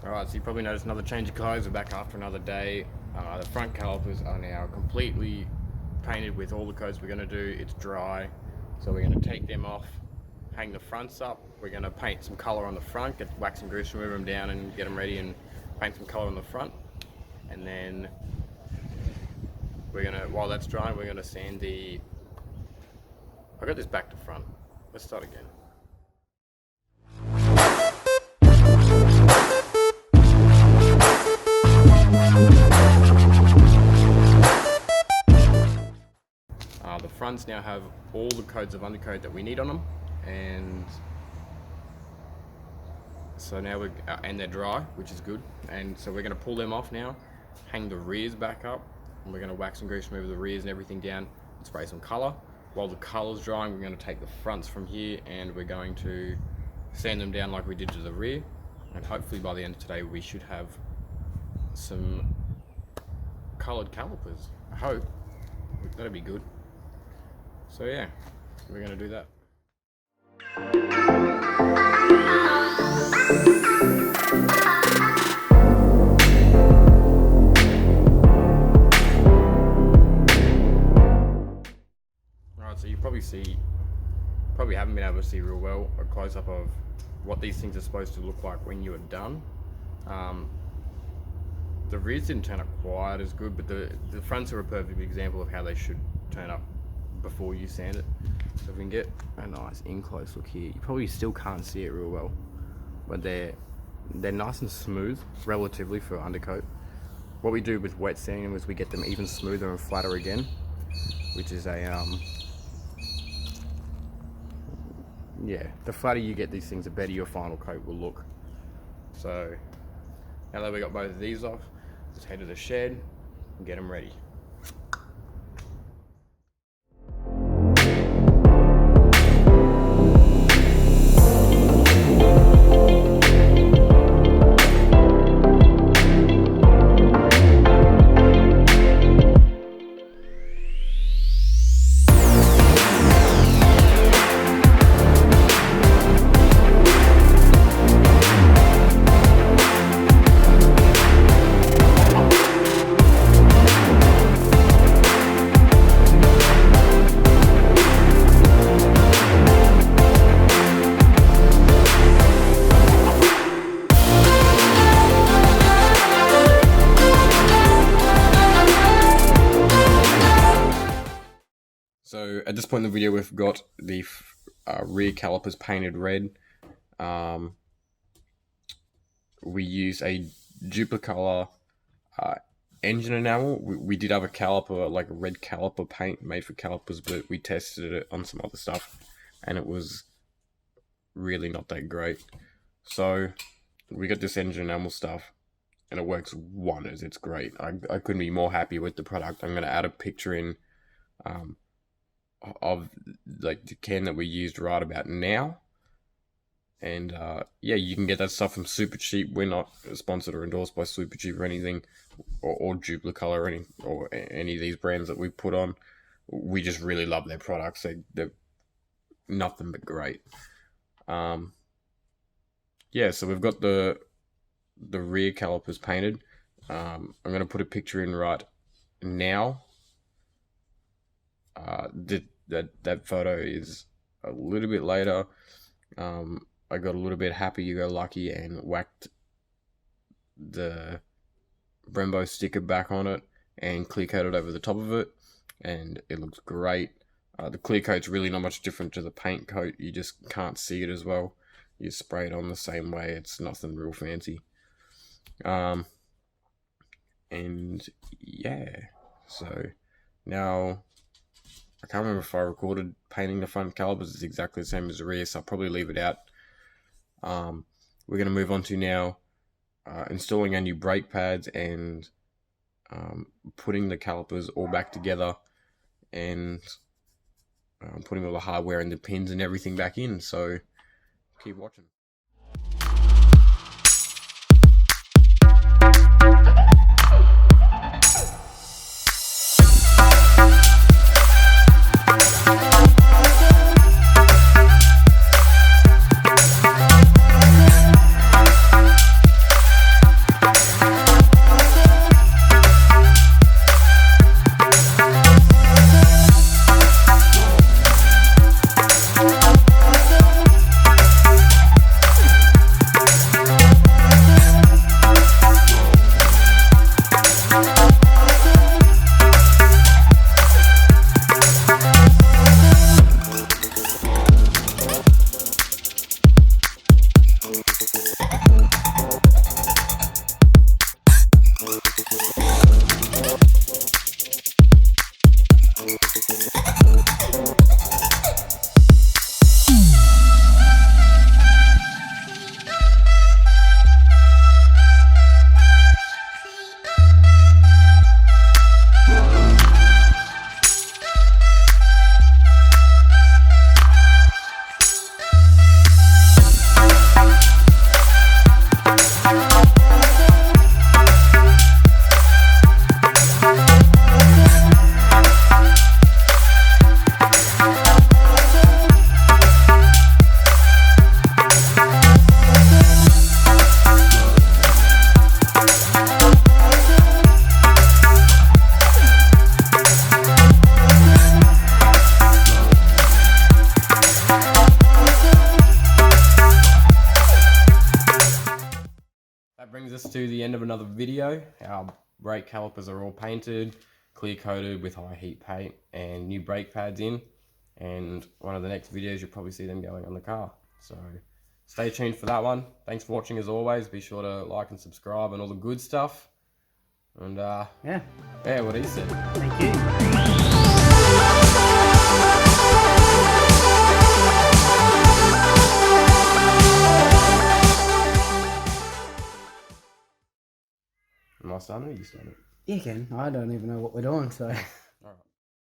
Alright, so you probably noticed another change of clothes. We're back after another day. The front calipers are now completely painted with all the coats we're going to do. It's dry, so we're going to take them off, hang the fronts up. We're going to paint some colour on the front, get wax and grease, remove them down and get them ready and paint some colour on the front. And then we're going to, while that's drying, we're going to sand the... I got this back to front. Let's start again. The fronts now have all the coats of undercoat that we need on them, and so now and they're dry, which is good. And so we're going to pull them off now, hang the rears back up, and we're going to wax and grease, remove the rears and everything down, and spray some colour. While the colour's drying, we're going to take the fronts from here and we're going to sand them down like we did to the rear, and hopefully by the end of today we should have some coloured calipers. I hope. That'd be good. So yeah, we're going to do that. Alright, so you probably haven't been able to see real well a close-up of what these things are supposed to look like when you are done. The rears didn't turn up quite as good, but the fronts are a perfect example of how they should turn up before you sand it. So if we can get a nice in-close look here, you probably still can't see it real well, but they're nice and smooth relatively for undercoat. What we do with wet sanding is we get them even smoother and flatter again, which is a yeah, the flatter you get these things, the better your final coat will look. So now that we got both of these off, let's head to the shed and get them ready. So at this point in the video, we've got the rear calipers painted red. We use a duplicolor engine enamel. We did have a caliper, like a red caliper paint made for calipers, but we tested it on some other stuff and it was really not that great. So we got this engine enamel stuff and it works wonders. It's great. I couldn't be more happy with the product. I'm going to add a picture in of like the can that we used right about now, and yeah, you can get that stuff from Super Cheap. We're not sponsored or endorsed by Super Cheap or anything, or Duplicolor or any of these brands that we put on. We just really love their products. They're nothing but great. Yeah, so we've got the rear calipers painted. I'm going to put a picture in right now. That photo is a little bit later. I got a little bit happy-go-lucky and whacked the Brembo sticker back on it and clear coated over the top of it, and it looks great. The clear coat's really not much different to the paint coat. You just can't see it as well. You spray it on the same way. It's nothing real fancy. And yeah, so now I can't remember if I recorded painting the front calipers. It's exactly the same as the rear, so I'll probably leave it out. We're going to move on to now installing our new brake pads and putting the calipers all back together and putting all the hardware and the pins and everything back in. So keep watching. That brings us to the end of another video. Our brake calipers are all painted, clear coated with high heat paint and new brake pads in. And one of the next videos you'll probably see them going on the car. So stay tuned for that one. Thanks for watching as always. Be sure to like and subscribe and all the good stuff. And yeah, what he said. Thank you. Am I starting or you starting? You can. I don't even know what we're doing, so.